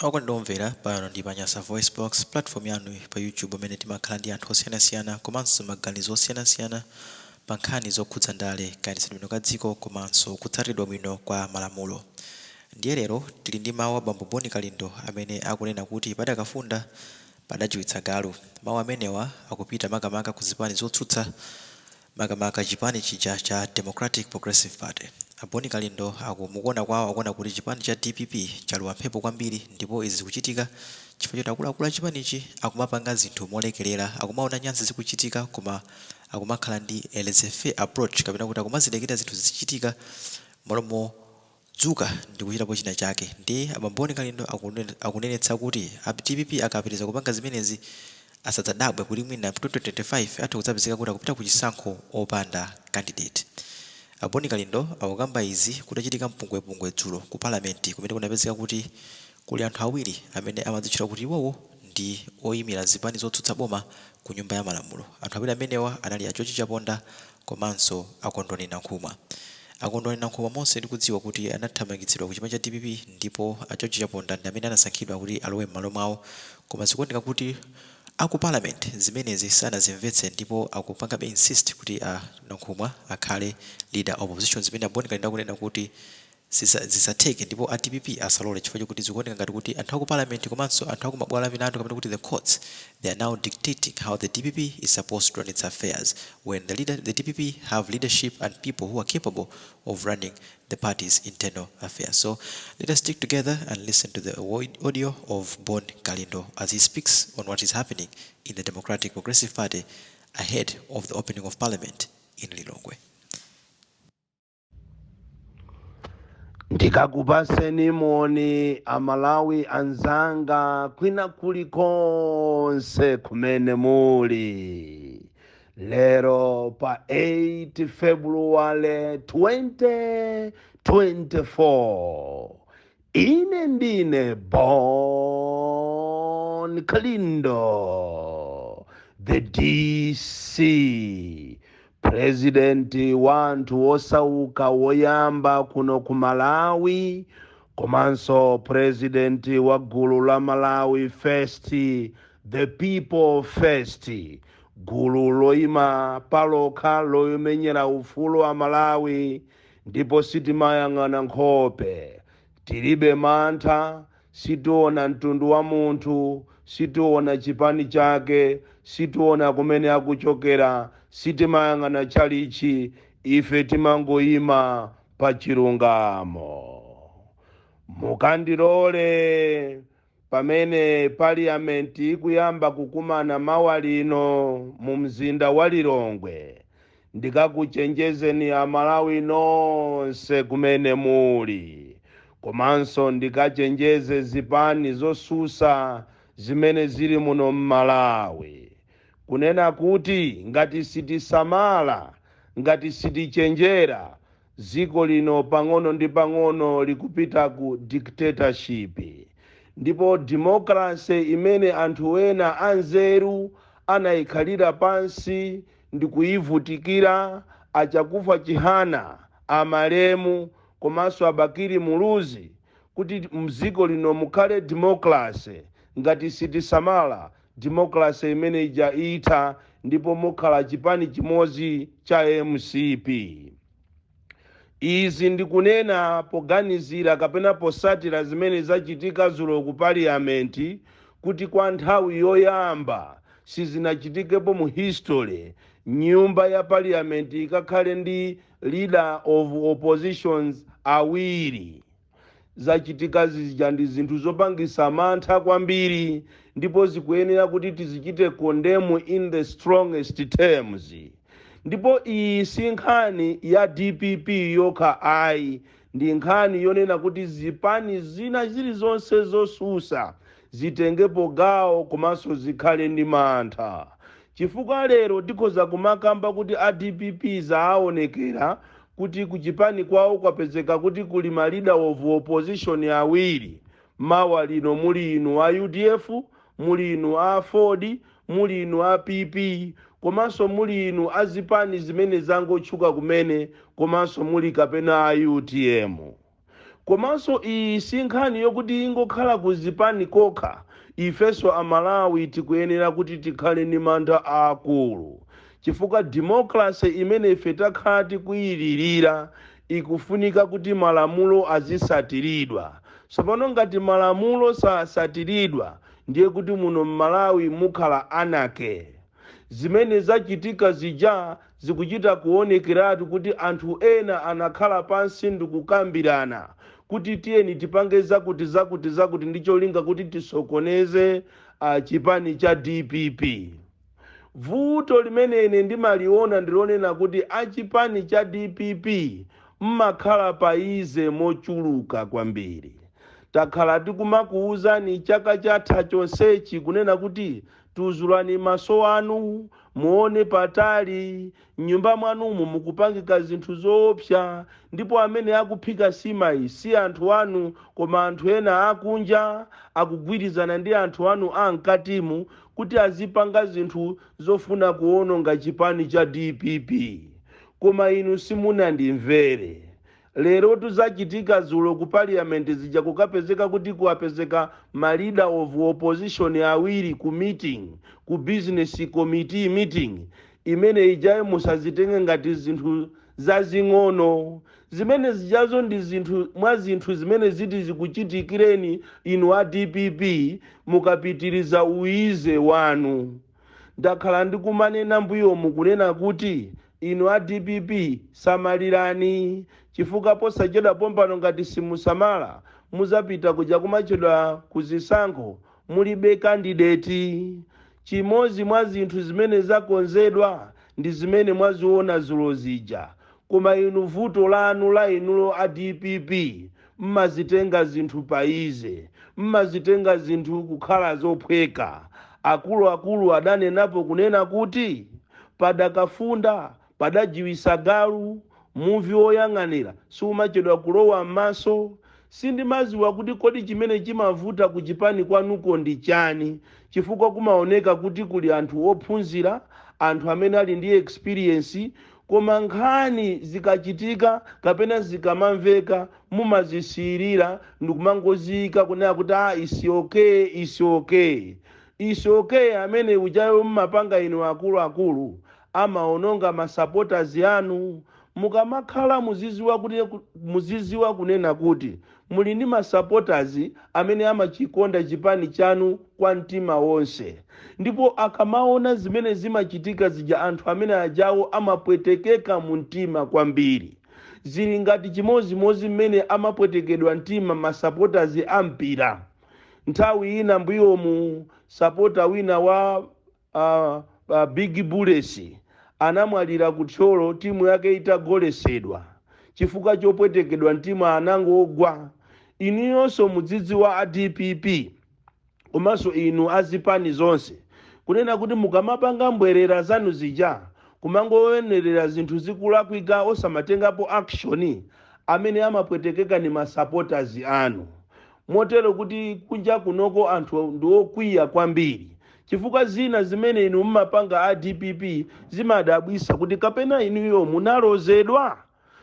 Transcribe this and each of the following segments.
Okondomvera pano ndi pa Nyasa VoiceBox platform yanu pa YouTube amene timakhala ndi anthu osiyanasiyana komanso maganizo osiyanasiyana pa nkhani zokhudza ndale kayendetsedwe bwino ka dziko komanso kutsatidwa bwino kwa malamulo. Ndiye lero tili ndi mawu a Bambo Bon Kalindo amene akunena kuti Padakafunda Pajiwitsa Galu. Mawu amenewa akupita makamaka ku zipani zotsutsa makamaka chipani chija cha Democratic Progressive Party. Bon Kalindo akumuona kwawo akuona kuti chipani cha DPP chalowa mphepo kwambiri ndipo izi zikuchitika chifukwa choti akuluakulu a chipanichi akumapanga zinthu molekelera, akumaona nyansi zikuchitika koma akumakhala ndi a laissez-faire approach kapena kuti akumazilekera zinthu zichitika molomo dzuka ndi kuchitapo china chake. Ndi Bon Kalindo akunenetsa kuti DPP akapitiriza kupanga zimenezi asadzadabwe kuti mwina 2025 atha kudzapezeka kuti akupita ku chisankho opanda candidate. Bon Kalindo akukamba izi kutachitika mpungwepungwe dzulo ku parliament kumene kunapezeka kuti kuli anthu awiri amene amadzitchula kuti iwowo ndi oyimira zipani zotsutsa boma ku Nyumba ya Malamulo. Anthu awiri amenewa anali a George Chaponda komanso a Kondwani Nankhumwa. Kondwani Nankhumwa monse ndikudziwa kuti anathamangitsidwa ku chipani cha DPP ndipo a George Chaponda ndi amene anasankhidwa kuti alowe m'malo mwawo, koma zikuoneka kuti aku parliament zimenezi sanazimvetse ndipo akupanga insist kuti Nankhumwa akhale leader of opposition zimene Bon Kalindo akunena kuti zisatheke ndipo a DPP asalole chifukwa chokuti zikuoneka ngati kuti anthu aku parliament komanso anthu aku mabwalo a milandu kapena kuti the courts, they are now dictating how the DPP is supposed to run its affairs when the DPP have leadership and people who are capable of running the party's internal affairs. So let us stick together and listen to the audio of Bon Kalindo as he speaks on what is happening in the Democratic Progressive Party ahead of the opening of parliament in Lilongwe. Ndikakupaseni moni amalawi anzanga kwina kulikonse kumene muli. Lero pa 8 February 2024 ine ndine Bon Kalindo, the DC, President wa anthu osauka woyamba kuno ku Malawi, komanso President wa gulu la Malawi First, the people first, gulu loyima palokha lomenyera ufulu wa Malawi, ndipo sitimayang'ana nkhope, tilibe mantha, sitiona mtundu wa munthu, sitiona chipani chake, sitiona kumene akuchokera, sitimayang'ana chalichi, ife timangoyima pa chilungamo. Mukandilole pamene parliament ikuyamba kukumana mawa lino mu mzinda wa Lilongwe, ndikakuchenjezeni amalawi nonse kumene muli, komanso ndikachenjeze zipani zosusa zimene zili muno m'Malawi, kunena kuti ngati sitisamala, ngati sitichenjera, dziko lino pang'ono ndi pang'ono likupita ku dictatorship. Ndipo democracy imene anthu ena anzeru anayikhalira pansi ndi kuyivutikira, achakufa chihana, amalemu komanso abakiri muluzi, kuti mdziko lino mukhale democracy. Ngati sitisamala, democracy imene ija itha ndipo mukhala chipani chimodzi cha MCP. Izi ndikunena poganizira kapena posatira zimene zachitika dzulo ku parliament, kuti kwa nthawi yoyamba sizinachitikepo mu history nyumba ya parliament ikakhale ndi leader of oppositions awiri. Zachitika zija ndi zinthu zopangisa mantha kwambiri, ndipo zikuyenera kuti tizichite condemn in the strongest terms. Ndipo iyi si nkhani ya DPP yokha ayi, ndi nkhani yonena kuti zipani zina zilizonse zosusa zitengepo gawo komanso zikhale ndi mantha. Chifukwa lero tikhoza kumakamba kuti a DPP aonekera kuti kuchipani kwawo kwapezeka kuti kuli ma leader of opposition awiri. Mawa lino muli inu a UDF, muli inu a Ford, muli inu a PP, komanso muli inu a zipani zimene zangotchuka kumene, komanso muli kapena a UTM. komanso iyi si nkhani yokuti ingokhala ku zipani kokha. Ifenso amalawi tikuyenera kuti tikhale ndi mantha aakulu, chifukwa democracy imene ife takhala tikuyilirira ikufunika kuti malamulo azisatiridwa. Tsopano ngati malamulo sasatiridwa ndiye kuti muno m'Malawi mukhala anarchy. Zimene zachitika zija zikuchita kuonekeratu kuti anthu ena anakhala pansi ndikukambirana kuti tiyeni tipange zakuti ndicholinga kuti tisokoneze chipani cha DPP. Vuto limene ine ndimaliona ndilonena kuti achipani cha DPP mmakhala paize mochuluka kwambiri. Takhala tikumakuwuzani chaka chatha chonsechi kunena kuti tuzulani maso anu, muone patali, nyumba mwanumu mukupangika zinthu zoopsa, ndipo amene akuphika simayi si anthu anu koma anthu ena akunja akugwirizana ndi anthu anu ankatimu kuti azipanga zinthu zofuna kuononga chipani cha DPP. Koma inu simunandimvere. Lero tuzachitika zulo ku parliament zija kukapezeka kuti kuapezeka ma leader of opposition awiri ku meeting, ku business committee meeting, imene ijaye musazitenge ngati zinthu zazing'ono. Zimene zijazo ndi zinthu zimene ziti zikuchitikireni inu a DPP mukapitiriza uize wanu. Ndakhala ndikumanena mbuyo mukunena kuti inu a DPP samalirani, chifukwa posachedwa pompano ngati simusamala muzapita kuja kumachedwa kuzisankho mulibe kandidati. Chimozi mwa zinthu zimene zakonzedwa ndi zimene mwaziona zulo zija. Koma inu vuto lanu la inulo a DPP mmazitenga zinthu paize, mmazitenga zinthu kukhala zophweka. Akulu adanenapo kunena kuti Padakafunda, Pajiwitsa Galu, movie oyang'anira sumachedwa kulowa m'maso. Sindimaziwa kuti kodi chimene chimavuta ku chipani kwanuko ndi chani, chifukwa kumaoneka kuti kuli anthu ophunzira, anthu amene ali ndi experience, koma nkhani zikachitika kapena zikamamveka mumazisirira ndikumangozika kunena kuti isi okay amene ujayo mmapanga inu akulu amaononga masupporters anu. Mukamakhala muziziwa kunena kuti muli ndi masupporters amene amachikonda chipani chanu kwa mtima wonse, ndipo akamaona zimene zimachitika zija anthu amene ajawo amapwetekeka mu mtima kwambiri. Zili ngati chimozimozi mmene amapwetekedwa mtima masupporters ampira. Nthawi ina mbuyomu supporter wina wa Big Bullets anamwalira kuthyolo timu yake itagolesedwa chifukwa chopwetekedwa mtima anangogwa. Inuyonso mudzidziwa a DPP komanso inu azipani zonse kunena kuti mukamapanga mbwerera zanu zija kumangoyenerera zinthu zikulakwika osamatengapo action amene amapwetekeka ni masupporters anu. Motero kuti kunja kunoko anthu ndiokwiya kwambiri, chifukwa zina zimene inu mmapanga a DPP zimadabwisa kuti kapena inuyo munalozedwa,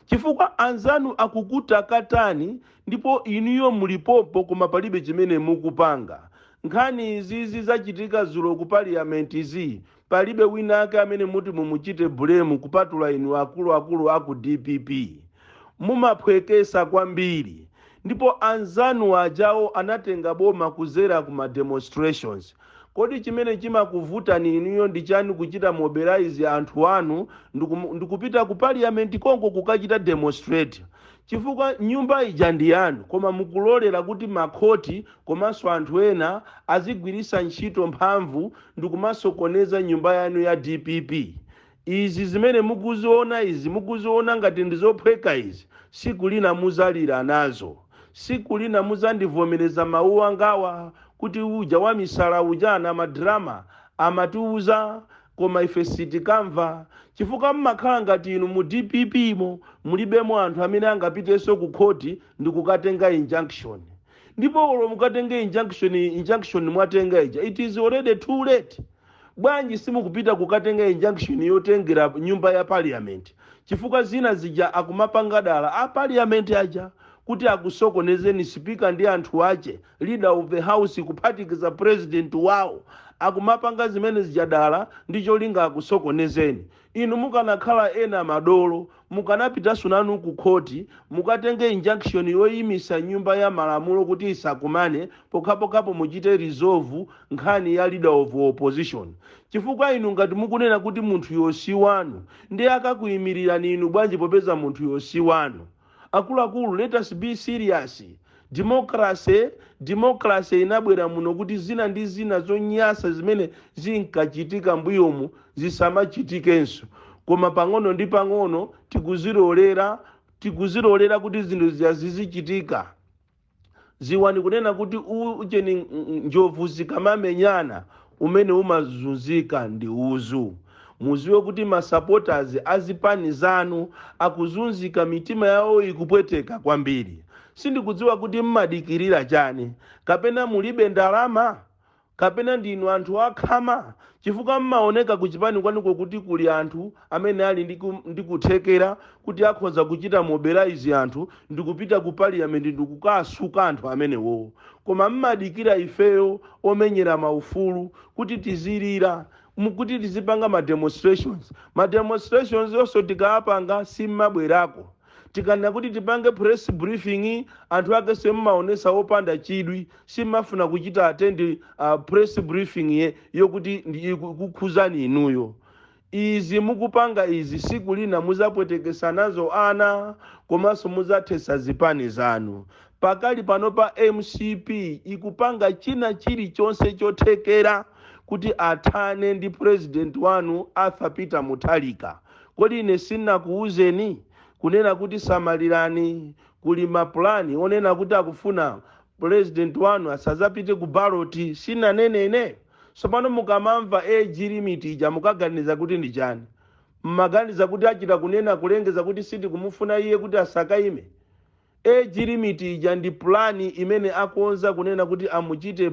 chifukwa anzanu akukutakatani ndipo inuyo mulipopo koma palibe chimene mukupanga. Nkhani izi zachitika zulo ku parliament izi palibe winake amene muti mumuchite blame kupatula inu akulu aku DPP. Mumaphwekesa kwambiri, ndipo anzanu ajawo anatenga boma kuzera kuma demonstrations. Kodi chimene chimakuvutani inuyo ndi chani kuchita mobilize anthu anu ndikupita ku parliament konko kukachita demonstrate, chifukwa nyumba ija ndi yanu koma mukulolera kuti makhoti komanso anthu ena azigwirisa ntchito mphamvu ndikumasokoneza nyumba yanu ya DPP. Izi zimene mukuziona ngati ndizophweka izi, siku lina muzalira nazo, siku lina muzandivomereza mawu angawa kuti uja wa misala uja na madrama amatiuza koma ife sitikamva, chifukwa mmakhala ngati inu mu DPP mulibemo anthu amene angapiteso ku khoti ndikukatenga injunction. Ndipo olo mukatenge injunction mwatenga ija, it is already too late. Bwanji simukupita kukatenga injunction yotengera nyumba ya parliament, chifukwa zina zija akumapanga dala a parliament aja kuti akusokonezeni speaker ndi anthu ache, leader of the house kuphatikiza president wawo, akumapanga zimene zijadala ndi cholinga akusokonezeni. Inu mukanakhala ena madolo, mukanapitanso nanu ku khoti, mukatenge injunction yoyimisa nyumba ya malamulo kuti isakumane, pokhapokhapo muchite resolve nkhani ya leader of opposition. Chifukwa inu ngati mukunena kuti munthu yosi wanu, ndi akakuyimirirani inu bwanji popeza munthu yosi wanu. Akuluakulu, let us be serious. Democracy inabwera muno kuti zina ndi zina zonyasa zimene zinkachitika mbuyomu zisamachitikenso. Koma pang'ono ndi pang'ono tikuzilolera kuti zinthu zizichitika. Ziwani kunena kuti ucheni njovu zikamamenyana, umene umazunzika ndi uzu. Muziwe kuti masupporters azipani zanu akuzunzika, mitima yawo ikupweteka kwambiri. Sindikudziwa kuti mmadikirira chani, kapena mulibe ndalama, kapena ndinu anthu akhama. Chifukwa mmaoneka kuchipani kwanuko kuti kuli anthu amene ali ndikuthekera kuti akhoza kuchita mobilize anthu ndikupita ku parliament ndikukasuka anthu amenewo. Koma mmadikira ifeyo omenyera maufulu kuti tizilira, kuti tizipanga ma-demonstrations yonso tikapanga simmabwerako. Tikana kuti tipange press briefing, anthu ake semmaonesa opanda chidwi, simmafuna kuchita attend press briefing yokuti kukhuzani inuyo. Izi mukupanga izi siku lina muzapwetekesa nazo ana, komanso muzathesa zipani zanu. Pakali pano pa MCP ikupanga china chilichonse chothekera kuti athane ndi president wanu Arthur Peter Mutharika. Kodi ine sinakuuzeni kunena kuti samalirani, kuli mapulani onena kuti akufuna president wanu asazapite ku ballot, sinanenene. Sopano mukamamva age limit ija mukaganiza kuti ndi chani? Mmaganiza kuti achita kunena kulengeza kuti siti kumufuna iye kuti asakaime. Age limit ija ndi plani imene akonza kunena kuti amuchite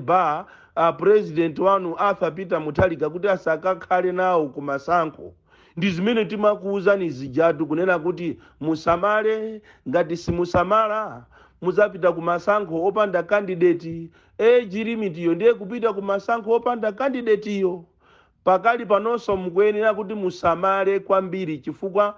president wanu Arthur Peter Mutharika kuti asakakhale nawo kumasankho. Ndi zimene timakuuzani zijatu kunena kuti musamale, ngati simusamala muzapita kumasankho opanda candidate. Age limit iyo ndiye kupita kumasankho opanda candidate iyo. Pakali panonso mukuyenera kuti musamale kwambiri, chifukwa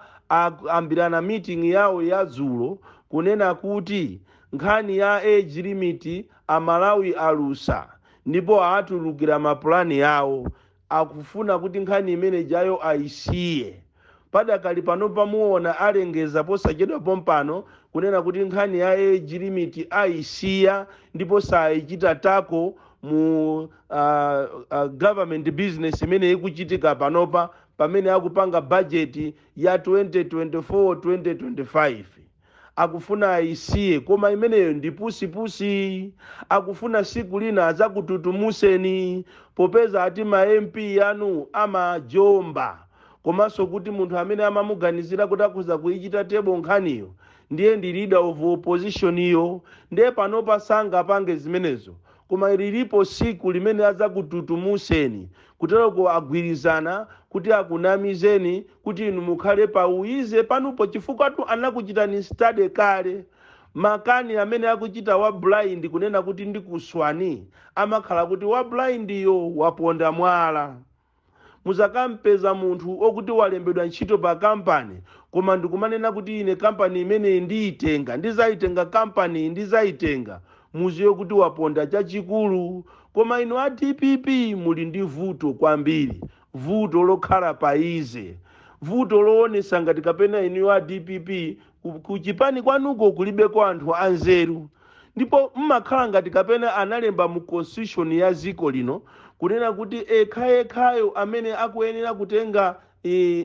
ambirana meeting yawo ya dzulo kunena kuti nkhani ya age limit amalawi alusa, ndipo atulukira mapulani yawo, akufuna kuti nkhani imene jayo aisiye. Padakali pano pamuona alengeza posachedwa pompano kunena kuti nkhani ya age limit aisiya, ndipo saichita tako mu government business imene ikuchitika panopa pamene akupanga budget ya 2024-2025. Akufuna aisiye, koma imeneyo ndi pusi. Akufuna siku lina azakututumuseni, popeza ati ma MP yanu amajomba. Komanso kuti munthu amene amamuganizira kuti akhoza kuichita tebo nkhaniyo ndiye ndi leader of opposition iyo, ndiye panopa sangapange zimenezo. Koma lilipo siku limene azakututumuseni, kutereko agwirizana kuti akunamizeni kuti inu mukhale pauize panupo, chifukwa tu anakuchitani study kale. Makani amene akuchita wa blind kunena kuti ndikuswani, amakhala kuti wa blind yo waponda mwala. Muzakampeza munthu okuti walembedwa ntchito pa kampani, koma ndikumanena kuti ine kampani imene ndizayitenga kampani ndizayitenga, muziwe kuti waponda chachikulu. Koma inu a DPP muli ndi vuto kwambiri, vuto lokhala paize, vuto loonesa ngati kapena inu a DPP kuchipani kwanuko kulibeko anthu anzeru, ndipo mmakhala ngati kapena analemba mu constitution ya ziko lino kunena kuti ekhayo amene akuyenera kutenga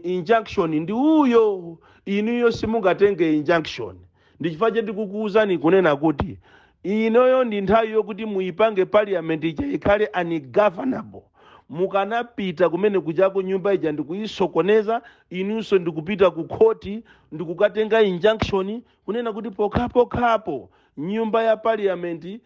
injunction ndi uyo. Inuyo simungatenge injunction. Ndi chifukwa choti kukuuzani kunena kuti inoyo ndi nthawi yokuti muipange parliament ija ikhale ungovernable. Mukanapita kumene kuchako nyumba ija ndikuyisokoneza, inunso ndikupita ku khoti ndikukatenga injunction kunena kuti pokapo nyumba ya parliament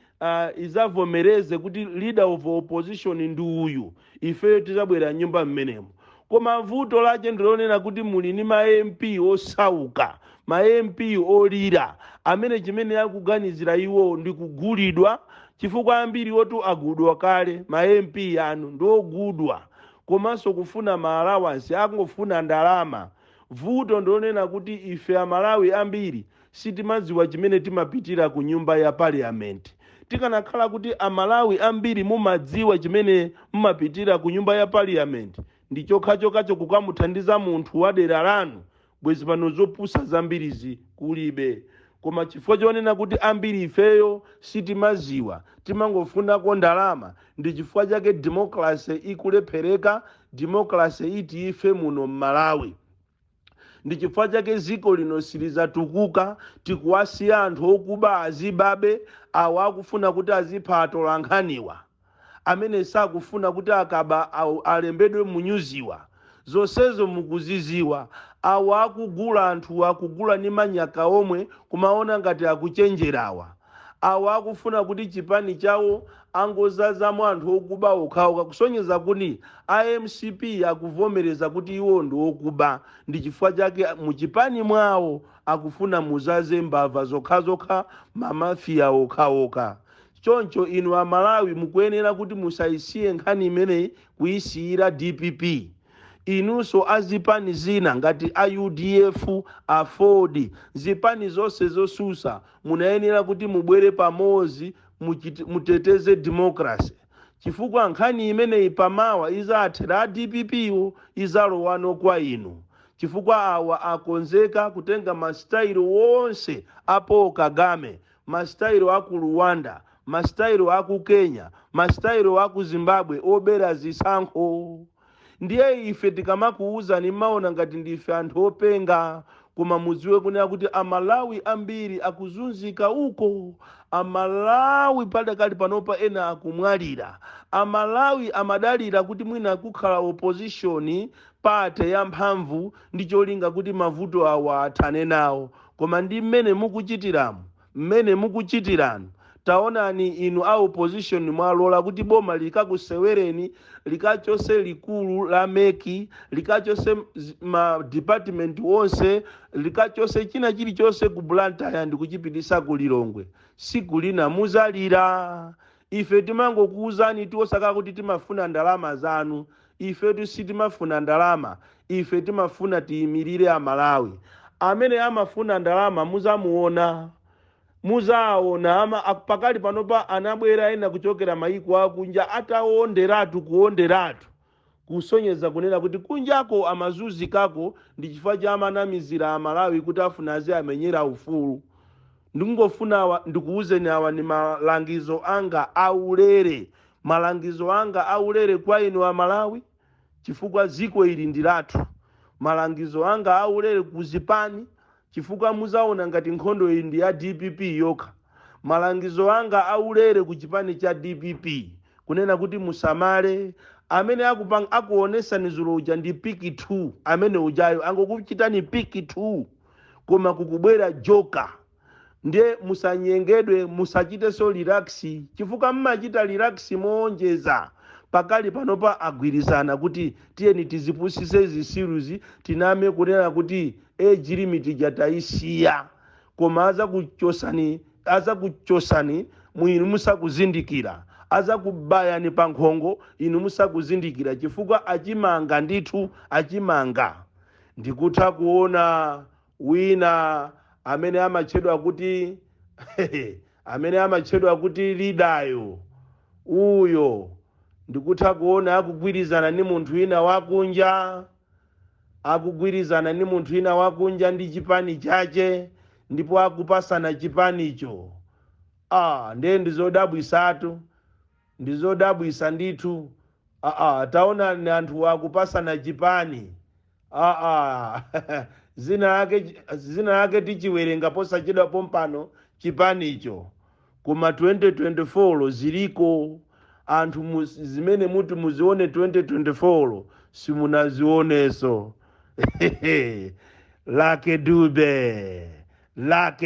izavomereze kuti leader of opposition ndi uyu, ifeyo tizabwera nyumba mmenemo. Koma vuto lache ndilonena kuti muli ni ma MP osauka, ma MP olira amene chimene akuganizira iwo ndi kugulidwa, chifukwa ambiri otu agudwa kale. Ma MP anu ndiogudwa, komanso kufuna ma allowance, akungofuna ndalama. Vuto ndionena kuti ife amalawi ambiri sitimadziwa chimene timapitira ku nyumba ya parliament. Tikanakhala kuti amalawi ambiri mumadziwa chimene mumapitira ku nyumba ya parliament, ndi chokhacho kukamuthandiza munthu wa dera lanu, bwezi pano zopusa zambirizi kulibe. Koma chifukwa chonena kuti ambiri ifeyo sitimadziwa, timangofunako ndalama, ndi chifukwa chake democracy ikulephereka, democracy iti ife muno m'Malawi. Ndi chifukwa chake ziko lino silizatukuka, tikuwasiya anthu okuba azibabe, awo akufuna kuti azipha atolankhaniwa, amene sakufuna kuti akaba alembedwe munyuziwa. Zonsezo mukuziziwa, awo akugula anthu, akugula ni manyaka omwe kumaona ngati akuchenjerawa. Awo akufuna kuti chipani chawo angozazamo anthu okuba okhaoka, kusonyeza kuti IMCP akuvomereza kuti iwo ndi okuba. Ndi chifukwa chake muchipani mwawo akufuna muzaze mbava zokhazokha, mamafia okhaoka. Choncho inu amalawi mukuyenera kuti musayisiye nkhani imeneyi kuyisiyira DPP. Inunso azipani zina ngati a UDF, a Ford, zipani zonse zotsutsa, munayenera kuti mubwere pamodzi muteteze democracy. Chifukwa nkhani imeneyi pamawa izathera a DPP wo izalowano kwa inu. Chifukwa awa akonzeka kutenga mastayilo wonse apo Kagame, mastayilo aku Rwanda, mastayilo aku Kenya, mastayilo aku Zimbabwe obera zisankho. Ndiye ife tikamakuuza ni maona ngati ndife anthu openga, koma mudziwe kunena kuti amalawi ambiri akuzunzika uko. Amalawi padakali panopa ena akumwalira. Amalawi amadalira kuti mwina kukhala opposition pate ya mphamvu ndi cholinga kuti mavuto awa athane nawo. Koma ndi mmene mukuchitirano, taonani inu a opposition mwalola kuti boma likakusewereni, likachose likulu la meki, likachose ma department wonse, likachose china chilichonse ku Blantyre ndi kuchipitisa ku Lilongwe. Siku lina muzalira. Ife timangokuuzani tiosaka kuti timafuna ndalama zanu. Ife sitimafuna ndalama, ife timafuna tiyimirire amalawi. Amene amafuna ndalama muzaona pakali panopa anabwera ena kuchokera mayiko akunja kuonderatu kusonyeza kunena kuti kunjako amazunzikako ndi chifukwa cha amanamizira amalawi kuti afuna amenyera ufulu. Ndikuuzeni awa ni malangizo anga aulere. Malangizo anga aulere kwa inu amalawi, chifukwa ziko ili ndilatu. Malangizo anga aulere kuzipani, chifukwa muzaona ngati nkhondo iyi ndi ya DPP yokha. Malangizo anga aulere ku chipani cha DPP kunena kuti musamale. Amene akuonesa nizulo uja ndi piki 2, amene ujayo angokuchitani piki 2, koma kukubwera joka. Ndiye musanyengedwe, musachite so relax, chifukwa mmachita relax moonjeza. Pakali panopa agwirizana kuti tiyeni tizipusise zisiruzi, tiname kunena kuti age limit jataisiya. Koma aza kuchosani mwinu musakuzindikira, aza kubayani pa nkhongo inu musakuzindikira, chifukwa achimanga ndithu achimanga. Ndikutha kuona wina amene amachedwa kuti lidayo uyo, ndikutha kuona akugwirizana ni munthu wina wakunja, ndi chipani chache, ndipo akupasana chipanicho. Ndiye ndizodabwisa ndithu. Taona ni anthu akupasana chipani. Zina lake tichiwerenga posachedwa pompano chipanicho. Kuma 2024 ziliko anthu zimene muti muzione 2024 simunazioneso. Lake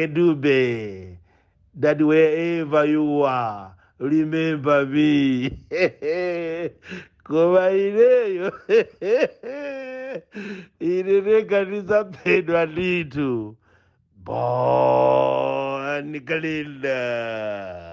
dube that wherever you are, remember me. Koma ineyo ineneka nizapedwa nditu. Bon Kalindo.